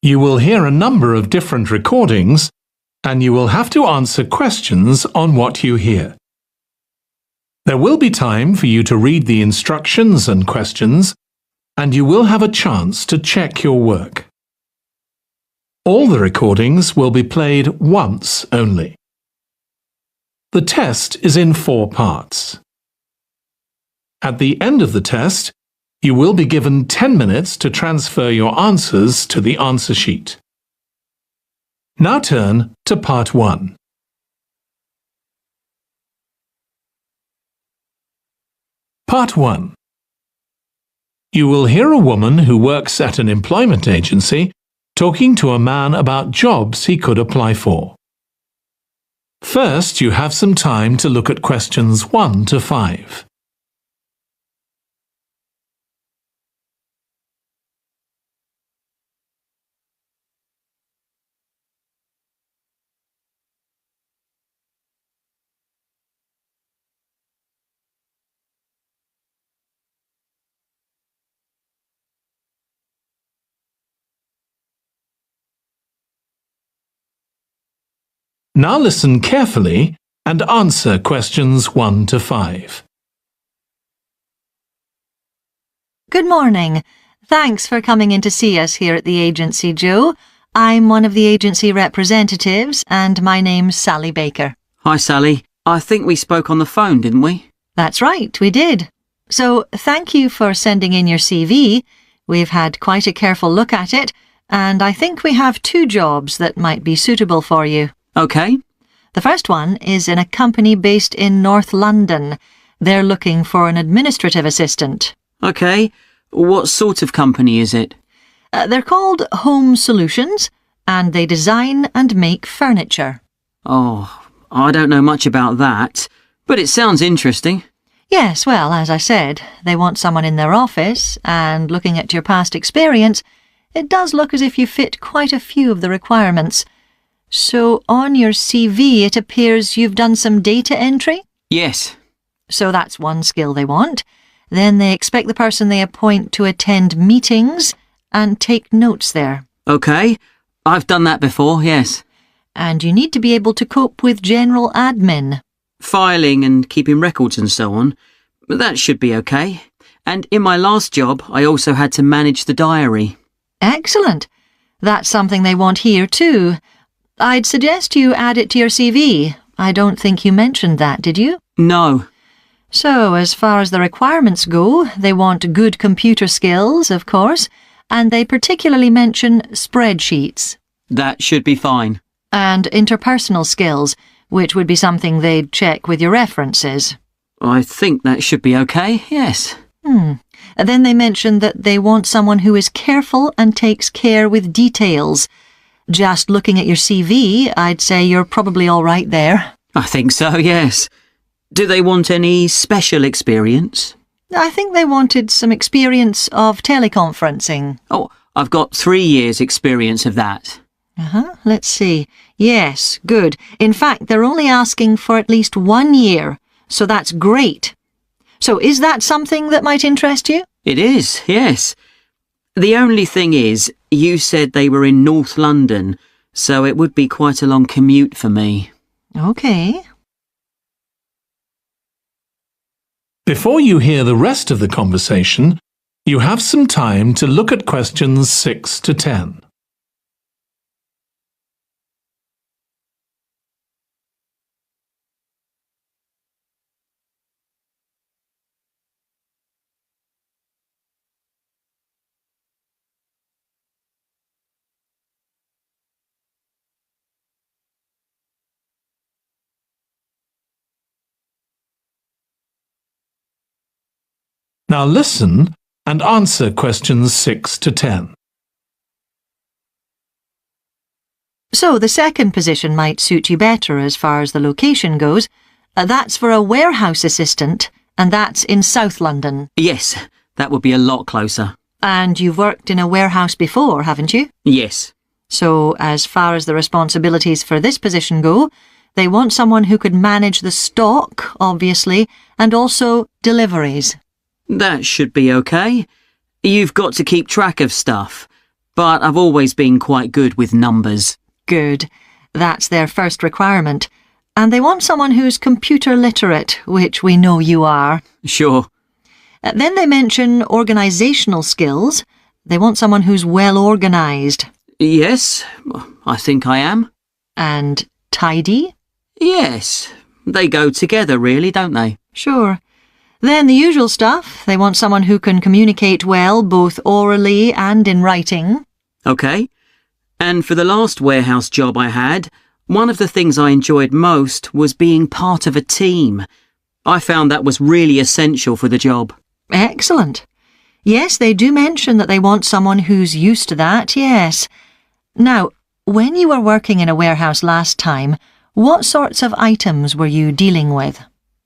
You will hear a number of different recordings, and you will have to answer questions on what you hear. There will be time for you to read the instructions and questions, and you will have a chance to check your work. All the recordings will be played once only. The test is in 4 parts. At the end of the test, you will be given 10 minutes to transfer your answers to the answer sheet. Now turn to Part 1. Part 1. You will hear a woman who works at an employment agency talking to a man about jobs he could apply for. First, you have some time to look at questions 1 to 5. Now listen carefully and answer questions 1 to 5. Good morning. Thanks for coming in to see us here at the agency, Joe. I'm one of the agency representatives and my name's Sally Baker. Hi, Sally. I think we spoke on the phone, didn't we? That's right, we did. So thank you for sending in your CV. We've had quite a careful look at it, and I think we have 2 jobs that might be suitable for you. OK. The first one is in a company based in North London. They're looking for an administrative assistant. OK. What sort of company is it? They're called Home Solutions, and they design and make furniture. Oh, I don't know much about that, but it sounds interesting. Yes, well, as I said, they want someone in their office, and looking at your past experience, it does look as if you fit quite a few of the requirements. So on your CV it appears you've done some data entry? Yes. So that's one skill they want. Then they expect the person they appoint to attend meetings and take notes there. OK. I've done that before, yes. And you need to be able to cope with general admin. Filing and keeping records and so on. But that should be OK. And in my last job, I also had to manage the diary. Excellent. That's something they want here too. I'd suggest you add it to your CV. I don't think you mentioned that, did you? No. So, as far as the requirements go, they want good computer skills, of course, and they particularly mention spreadsheets. That should be fine. And interpersonal skills, which would be something they'd check with your references. I think that should be OK, yes. Then they mention that they want someone who is careful and takes care with details. Just looking at your CV, I'd say you're probably all right there. I think so, yes. Do they want any special experience? I think they wanted some experience of teleconferencing. Oh, I've got 3 years' experience of that. Let's see. Yes, good. In fact, they're only asking for at least 1 year, so that's great. So is that something that might interest you? It is, yes. The only thing is, you said they were in North London, so it would be quite a long commute for me. OK. Before you hear the rest of the conversation, you have some time to look at questions 6 to 10. Now listen and answer questions 6 to 10. So the second position might suit you better as far as the location goes. That's for a warehouse assistant, and that's in South London. Yes, that would be a lot closer. And you've worked in a warehouse before, haven't you? Yes. So as far as the responsibilities for this position go, they want someone who could manage the stock, obviously, and also deliveries. That should be OK. You've got to keep track of stuff. but I've always been quite good with numbers. Good. That's their first requirement. And they want someone who's computer literate, which we know you are. Sure. Then they mention organisational skills. They want someone who's well organised. Yes, I think I am. And tidy? Yes, they go together really, don't they? Sure. Then the usual stuff. They want someone who can communicate well, both orally and in writing. OK. And for the last warehouse job I had, one of the things I enjoyed most was being part of a team. I found that was really essential for the job. Excellent. Yes, they do mention that they want someone who's used to that, yes. Now, when you were working in a warehouse last time, what sorts of items were you dealing with?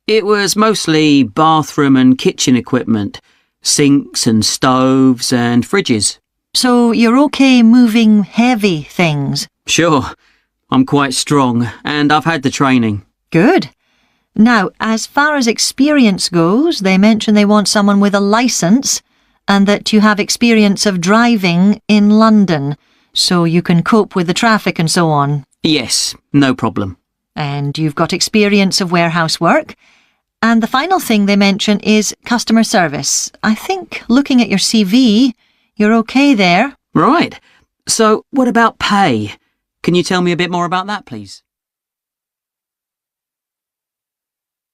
It was mostly bathroom and kitchen equipment, sinks and stoves and fridges. So you're okay moving heavy things? Sure, I'm quite strong and I've had the training. Good. Now, as far as experience goes, they mention they want someone with a licence and that you have experience of driving in London, so you can cope with the traffic and so on. Yes, no problem. And you've got experience of warehouse work. And the final thing they mention is customer service. I think, looking at your CV, you're okay there. Right. So, what about pay? Can you tell me a bit more about that, please?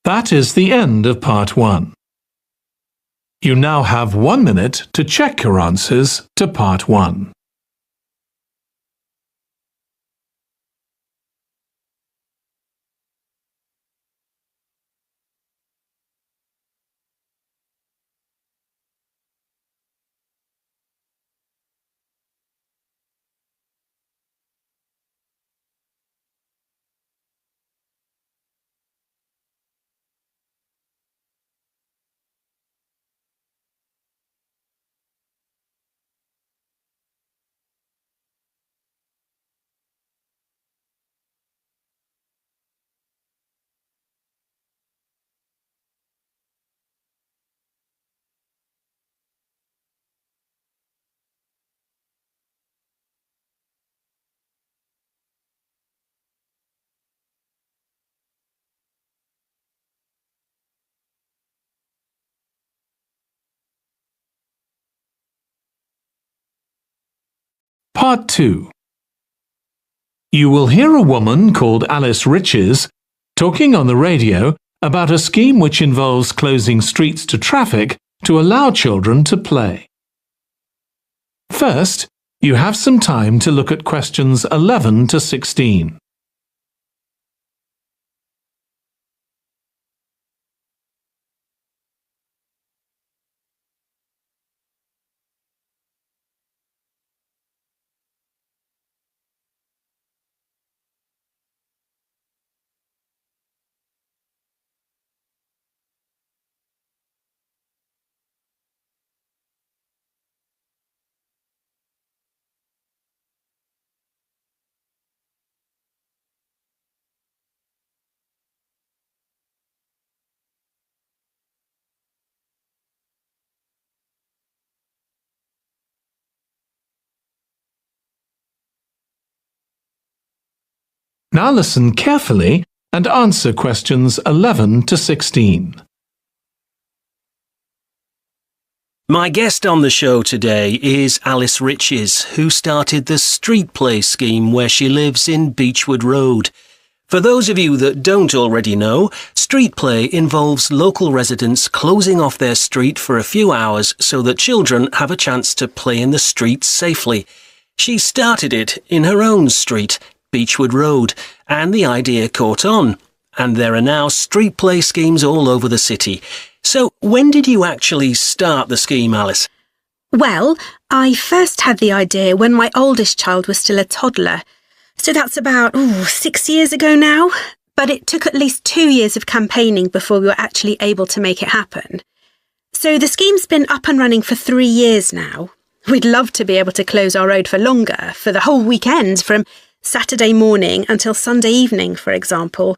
That is the end of part 1. You now have 1 minute to check your answers to part 1. Part 2. You will hear a woman called Alice Riches talking on the radio about a scheme which involves closing streets to traffic to allow children to play. First, you have some time to look at questions 11 to 16. Now listen carefully and answer questions 11 to 16. My guest on the show today is Alice Riches, who started the Street Play scheme where she lives in Beechwood Road. For those of you that don't already know, Street Play involves local residents closing off their street for a few hours so that children have a chance to play in the streets safely. She started it in her own street, Beechwood Road, and the idea caught on. And there are now street play schemes all over the city. So when did you actually start the scheme, Alice? Well, I first had the idea when my oldest child was still a toddler. So that's about 6 years ago now. But it took at least 2 years of campaigning before we were actually able to make it happen. So the scheme's been up and running for 3 years now. We'd love to be able to close our road for longer, for the whole weekend, from Saturday morning until Sunday evening, for example.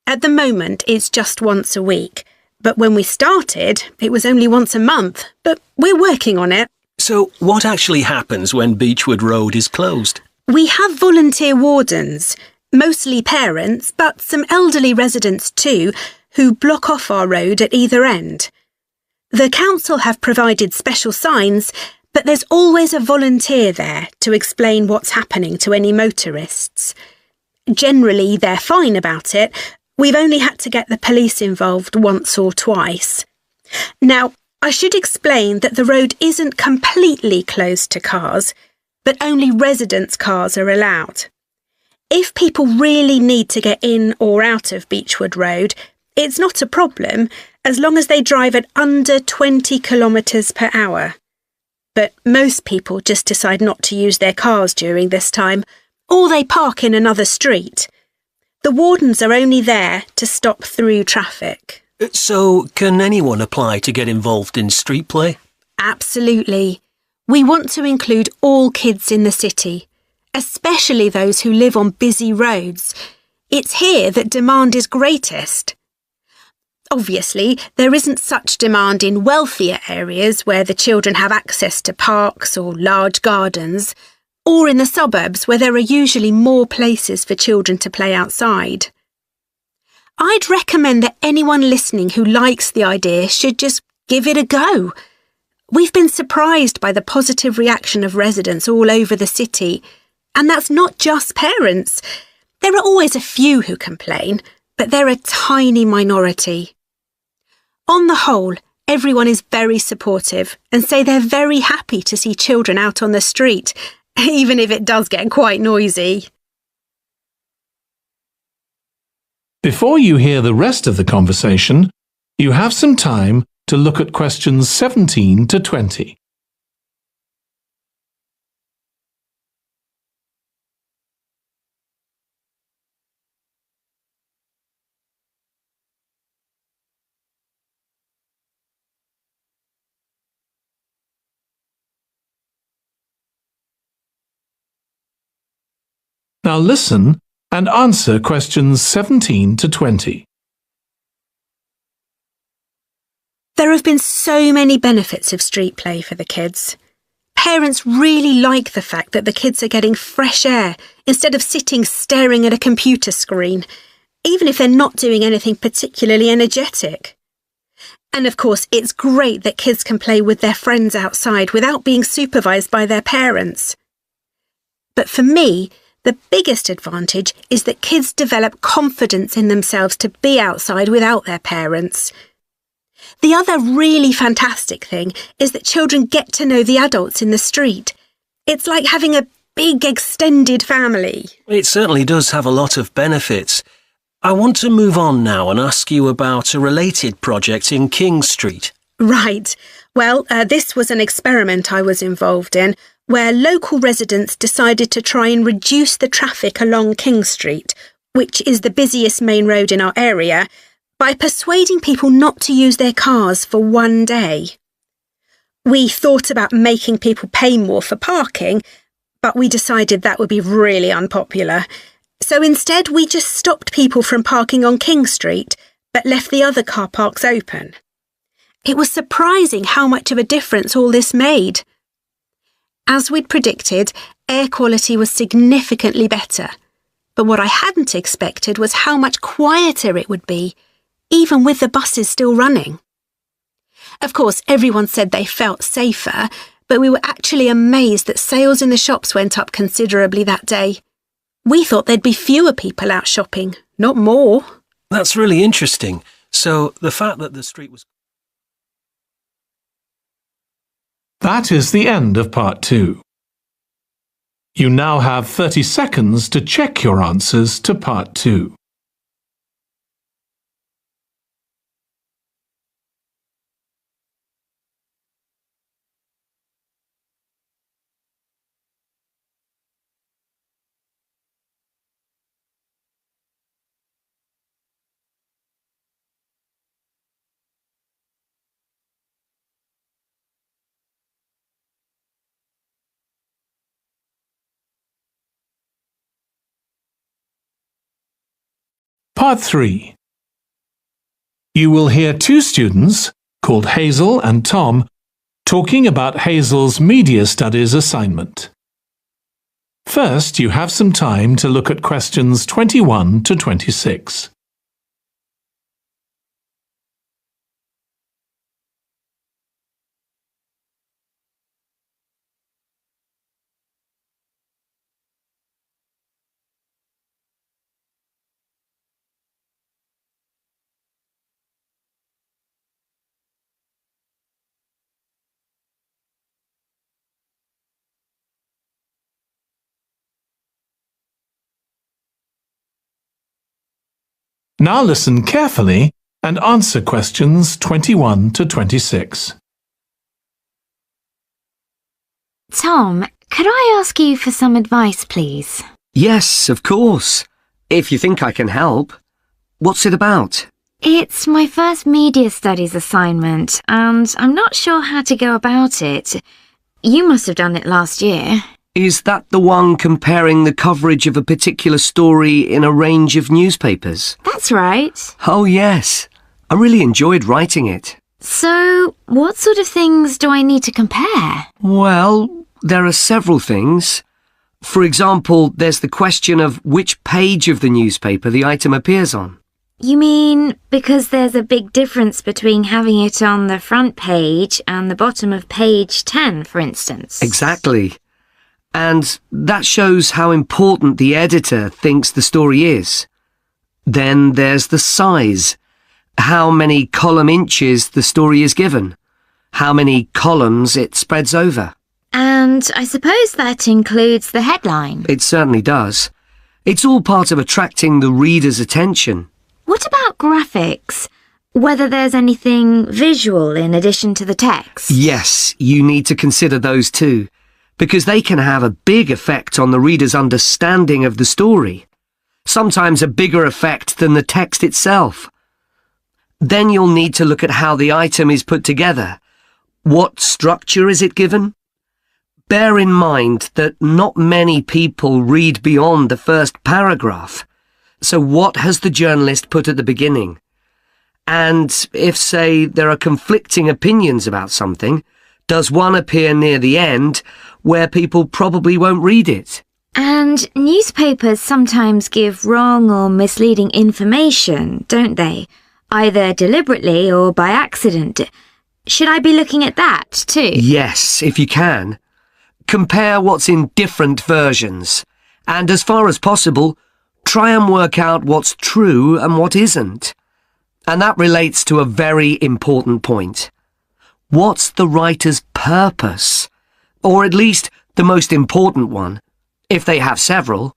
At the moment, it's just once a week. But when we started, it was only once a month. But we're working on it. So what actually happens when Beechwood Road is closed? We have volunteer wardens, mostly parents, but some elderly residents too, who block off our road at either end. The council have provided special signs, but there's always a volunteer there to explain what's happening to any motorists. Generally, they're fine about it. We've only had to get the police involved once or twice. Now, I should explain that the road isn't completely closed to cars, but only residents' cars are allowed. If people really need to get in or out of Beechwood Road, it's not a problem as long as they drive at under 20 kilometres per hour. But most people just decide not to use their cars during this time, or they park in another street. The wardens are only there to stop through traffic. So, can anyone apply to get involved in street play? Absolutely. We want to include all kids in the city, especially those who live on busy roads. It's here that demand is greatest. Obviously, there isn't such demand in wealthier areas where the children have access to parks or large gardens, or in the suburbs where there are usually more places for children to play outside. I'd recommend that anyone listening who likes the idea should just give it a go. We've been surprised by the positive reaction of residents all over the city, and that's not just parents. There are always a few who complain, but they're a tiny minority. On the whole, everyone is very supportive and say they're very happy to see children out on the street, even if it does get quite noisy. Before you hear the rest of the conversation, you have some time to look at questions 17 to 20. Now listen and answer questions 17 to 20. There have been so many benefits of street play for the kids. Parents really like the fact that the kids are getting fresh air instead of sitting staring at a computer screen, even if they're not doing anything particularly energetic. And of course, it's great that kids can play with their friends outside without being supervised by their parents. But for me, the biggest advantage is that kids develop confidence in themselves to be outside without their parents. The other really fantastic thing is that children get to know the adults in the street. It's like having a big extended family. It certainly does have a lot of benefits. I want to move on now and ask you about a related project in King Street. Right. Well, this was an experiment I was involved in, where local residents decided to try and reduce the traffic along King Street, which is the busiest main road in our area, by persuading people not to use their cars for one day. We thought about making people pay more for parking, but we decided that would be really unpopular. So instead, we just stopped people from parking on King Street, but left the other car parks open. It was surprising how much of a difference all this made. As we'd predicted, air quality was significantly better, but what I hadn't expected was how much quieter it would be, even with the buses still running. Of course, everyone said they felt safer, but we were actually amazed that sales in the shops went up considerably that day. We thought there'd be fewer people out shopping, not more. That's really interesting. So the fact that the street was... That is the end of part 2. You now have 30 seconds to check your answers to part 2. Part 3. You will hear two students, called Hazel and Tom, talking about Hazel's Media Studies assignment. First, you have some time to look at questions 21 to 26. Now listen carefully and answer questions 21 to 26. Tom, could I ask you for some advice, please? Yes, of course. If you think I can help. What's it about? It's my first media studies assignment, and I'm not sure how to go about it. You must have done it last year. Is that the one comparing the coverage of a particular story in a range of newspapers? That's right. Oh, yes. I really enjoyed writing it. So, what sort of things do I need to compare? Well, there are several things. For example, there's the question of which page of the newspaper the item appears on. You mean because there's a big difference between having it on the front page and the bottom of page 10, for instance? Exactly. And that shows how important the editor thinks the story is. Then there's the size. How many column inches the story is given. How many columns it spreads over. And I suppose that includes the headline. It certainly does. It's all part of attracting the reader's attention. What about graphics? Whether there's anything visual in addition to the text? Yes, you need to consider those too, because they can have a big effect on the reader's understanding of the story. Sometimes a bigger effect than the text itself. Then you'll need to look at how the item is put together. What structure is it given? Bear in mind that not many people read beyond the first paragraph. So what has the journalist put at the beginning? And if, say, there are conflicting opinions about something, does one appear near the end where people probably won't read it? And newspapers sometimes give wrong or misleading information, don't they? Either deliberately or by accident. Should I be looking at that too? Yes, if you can. Compare what's in different versions. And as far as possible, try and work out what's true and what isn't. And that relates to a very important point. What's the writer's purpose? Or at least the most important one, if they have several.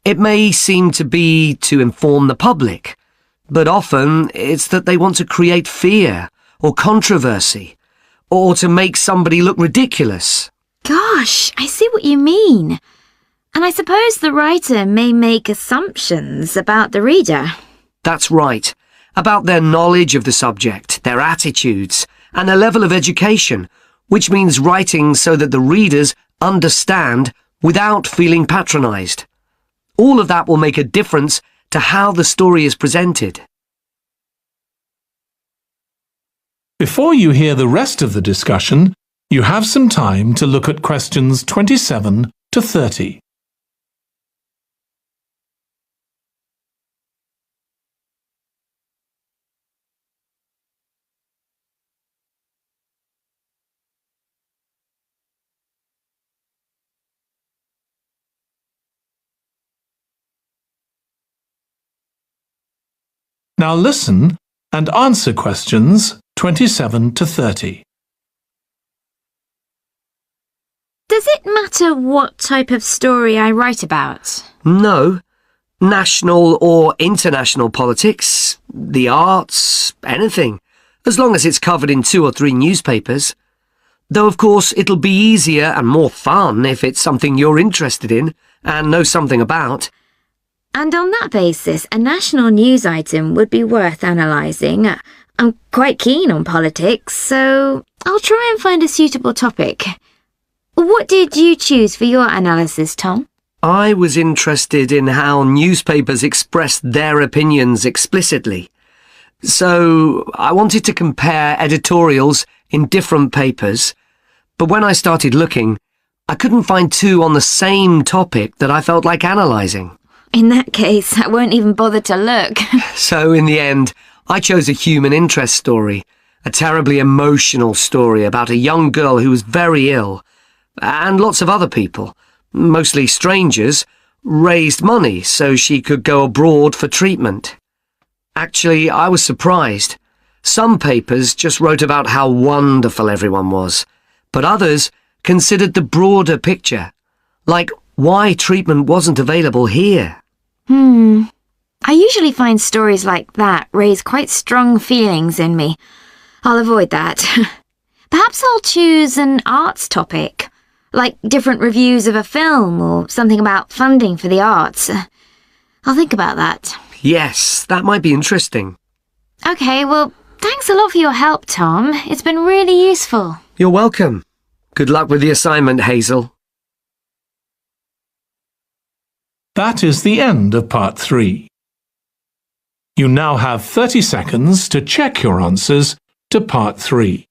It may seem to be to inform the public, but often it's that they want to create fear or controversy, or to make somebody look ridiculous. Gosh, I see what you mean. And I suppose the writer may make assumptions about the reader. That's right. About their knowledge of the subject, their attitudes, and their level of education, which means writing so that the readers understand without feeling patronised. All of that will make a difference to how the story is presented. Before you hear the rest of the discussion, you have some time to look at questions 27 to 30. Now listen and answer questions 27 to 30. Does it matter what type of story I write about? No. National or international politics, the arts, anything, as long as it's covered in 2 or 3 newspapers. Though, of course, it'll be easier and more fun if it's something you're interested in and know something about. And on that basis, a national news item would be worth analysing. I'm quite keen on politics, so I'll try and find a suitable topic. What did you choose for your analysis, Tom? I was interested in how newspapers expressed their opinions explicitly. So I wanted to compare editorials in different papers But when I started looking, I couldn't find two on the same topic that I felt like analysing. In that case, I won't even bother to look. So in the end, I chose a human interest story, a terribly emotional story about a young girl who was very ill, and lots of other people, mostly strangers, raised money so she could go abroad for treatment. Actually, I was surprised. Some papers just wrote about how wonderful everyone was, but others considered the broader picture, like why treatment wasn't available here. I usually find stories like that raise quite strong feelings in me. I'll avoid that. Perhaps I'll choose an arts topic, like different reviews of a film or something about funding for the arts. I'll think about that. Yes, that might be interesting. Okay, well, thanks a lot for your help, Tom. It's been really useful. You're welcome. Good luck with the assignment, Hazel. That is the end of part 3. You now have 30 seconds to check your answers to part 3.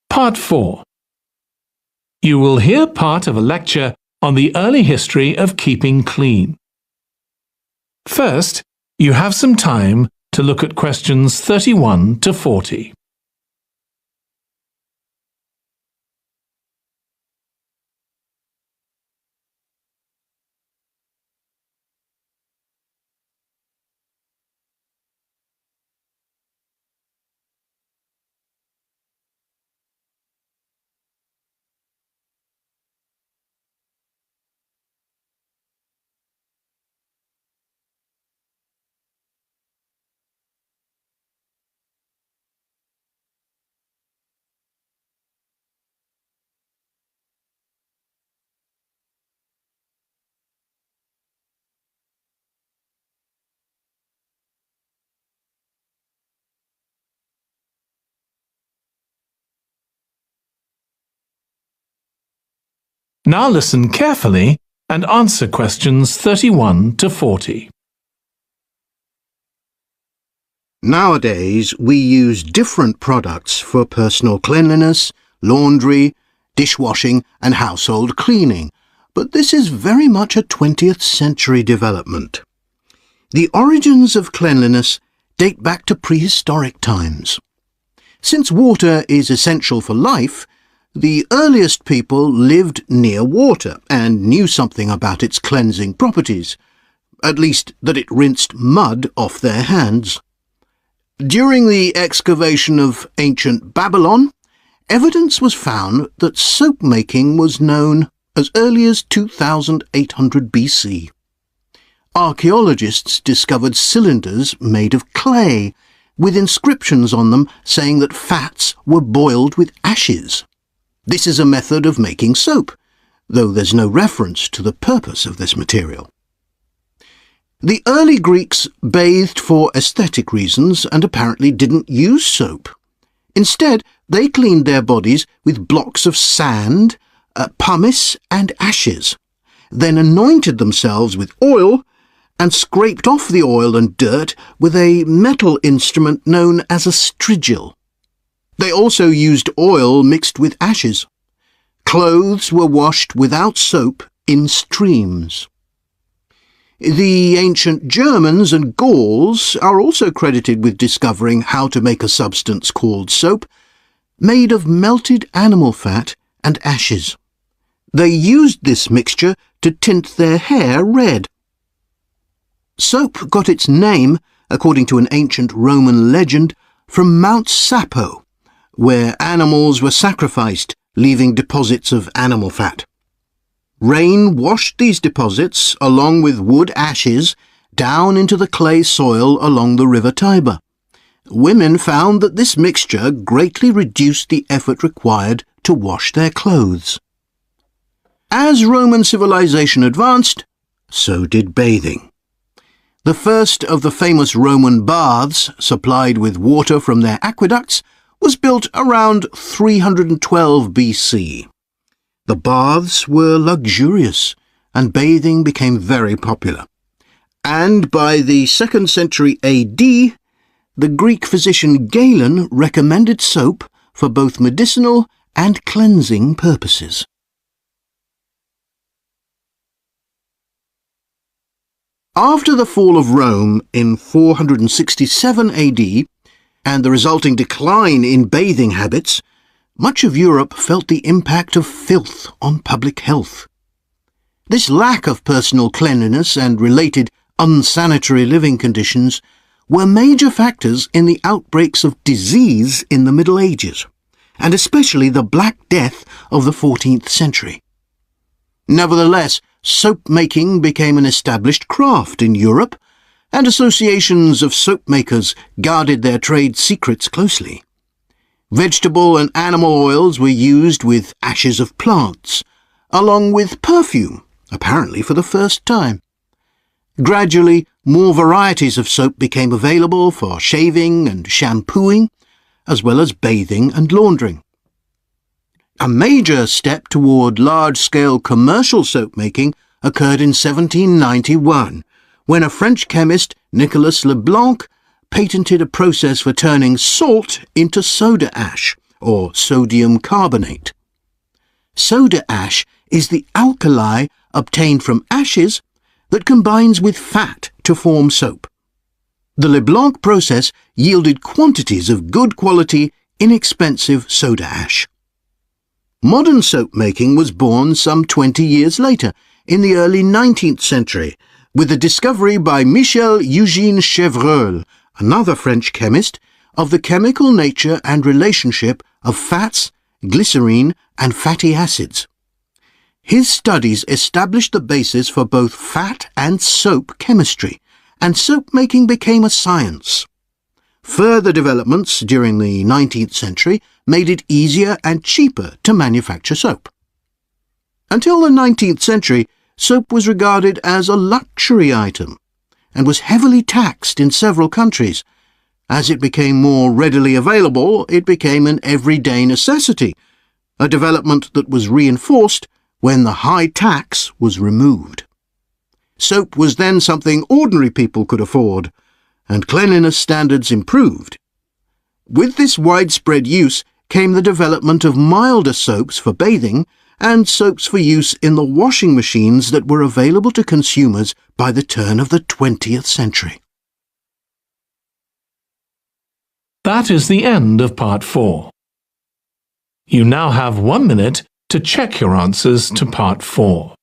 Part 4. You will hear part of a lecture on the early history of keeping clean. First, you have some time to look at questions 31 to 40. Now listen carefully and answer questions 31 to 40. Nowadays, we use different products for personal cleanliness, laundry, dishwashing and household cleaning, but this is very much a 20th century development. The origins of cleanliness date back to prehistoric times. Since water is essential for life, the earliest people lived near water and knew something about its cleansing properties, at least that it rinsed mud off their hands. During the excavation of ancient Babylon, evidence was found that soap making was known as early as 2800 BC. Archaeologists discovered cylinders made of clay, with inscriptions on them saying that fats were boiled with ashes. This is a method of making soap, though there's no reference to the purpose of this material. The early Greeks bathed for aesthetic reasons and apparently didn't use soap. Instead, they cleaned their bodies with blocks of sand, pumice and ashes, then anointed themselves with oil and scraped off the oil and dirt with a metal instrument known as a strigil. They also used oil mixed with ashes. Clothes were washed without soap in streams. The ancient Germans and Gauls are also credited with discovering how to make a substance called soap, made of melted animal fat and ashes. They used this mixture to tint their hair red. Soap got its name, according to an ancient Roman legend, from Mount Sapo, where animals were sacrificed, leaving deposits of animal fat. Rain washed these deposits, along with wood ashes, down into the clay soil along the river Tiber. Women found that this mixture greatly reduced the effort required to wash their clothes. As Roman civilization advanced, so did bathing. The first of the famous Roman baths, supplied with water from their aqueducts, was built around 312 BC. The baths were luxurious, and bathing became very popular. And by the 2nd century AD, the Greek physician Galen recommended soap for both medicinal and cleansing purposes. After the fall of Rome in 467 AD and the resulting decline in bathing habits, much of Europe felt the impact of filth on public health. This lack of personal cleanliness and related unsanitary living conditions were major factors in the outbreaks of disease in the Middle Ages, and especially the Black Death of the 14th century. Nevertheless, soap-making became an established craft in Europe, and associations of soap-makers guarded their trade secrets closely. Vegetable and animal oils were used with ashes of plants, along with perfume, apparently for the first time. Gradually, more varieties of soap became available for shaving and shampooing, as well as bathing and laundering. A major step toward large-scale commercial soap-making occurred in 1791, when a French chemist, Nicolas Leblanc, patented a process for turning salt into soda ash, or sodium carbonate. Soda ash is the alkali obtained from ashes that combines with fat to form soap. The Leblanc process yielded quantities of good quality, inexpensive soda ash. Modern soap making was born some 20 years later, in the early 19th century, with the discovery by Michel-Eugène Chevreul, another French chemist, of the chemical nature and relationship of fats, glycerine, and fatty acids. His studies established the basis for both fat and soap chemistry, and soap making became a science. Further developments during the 19th century made it easier and cheaper to manufacture soap. Until the 19th century, soap was regarded as a luxury item and was heavily taxed in several countries. As it became more readily available, it became an everyday necessity, a development that was reinforced when the high tax was removed. Soap was then something ordinary people could afford, and cleanliness standards improved. With this widespread use came the development of milder soaps for bathing and soaps for use in the washing machines that were available to consumers by the turn of the 20th century. That is the end of Part 4. You now have 1 minute to check your answers to Part 4.